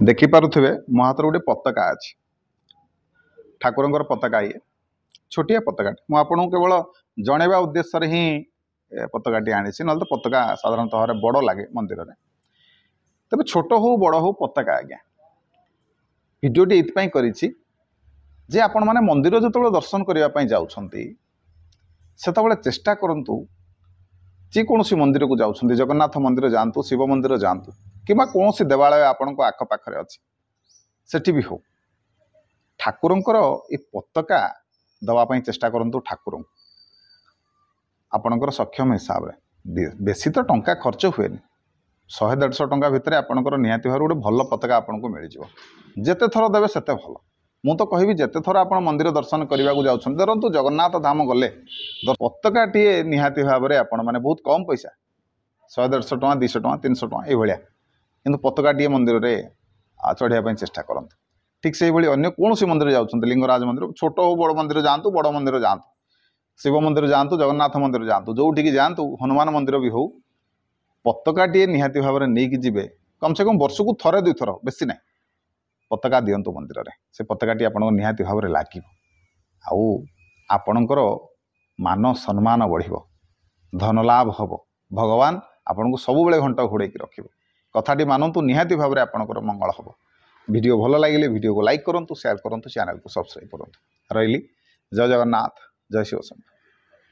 देखिपे मो हाथ गोटे पताका अच्छी ठाकुर पताका ये छोटिया पताका मुझे केवल जनवा उद्देश्य ही पताकाटी आनी ना तो पताका साधारणतः भाव बड़ लगे मंदिर में तेज छोट हो बड़ हो पताका आज्ञा भिडटी ये करी आपण मैंने मंदिर जो दर्शन करने जाऊँगी से चेष्टा करूँ जेकोसी मंदिर को जाऊँ जगन्नाथ मंदिर जातु शिव मंदिर जातु कि कौन देवालय आपण आखपाखे अच्छी सेठी भी हो ठाकुरंकर ये पताका दवापाई चेष्टा करूँ ठाकुर आपणकर सक्षम हिसाब से बेसी तो टंका खर्च हुए 100-150 टंका भितर आपणकर निहाती भाव गोटे भल पताका आपको मिल जाए जिते थर देवे सेते भल मु तो कहि जिते थर आप मंदिर दर्शन करने को जाऊँ धरतु जगन्नाथ धाम गले पताकाटी निहाती भाव में आपण मैंने बहुत कम पैसा 100-150 टଙ୍କା 200 ଟଙ୍କା 300 ଟଙ୍କା ये किंतु पताकाटी मंदिर में चढ़ाई चेष्टा करते ठीक से अन्य कौन सी मंदिर जाऊँ लिंगराज मंदिर छोट हो बड़ मंदिर जातु बड़ मंदिर जातु शिव मंदिर जातु जगन्नाथ मंदिर जातु जोठिकी जातु हनुमान मंदिर भी हो पताकाटी निहाती भाव में नहीं कि कम से कम वर्ष को थरे 2 थर बेसी ना पताका दिंतु मंदिर में से पताकाटी आप निहाती भाव में लगे आपणकर मान सम्मान बढ़ धन लाभ हम भगवान आपन को सब बेले घंटा घोड़े रखिए कथाटी मानतु निहाती भाव में आपणकर मंगल हम वीडियो भल लगे वीडियो को लाइक करूँ शेयर करूँ चैनल को सब्सक्राइब करूँ रही जय जगन्नाथ जय शिव शंकर।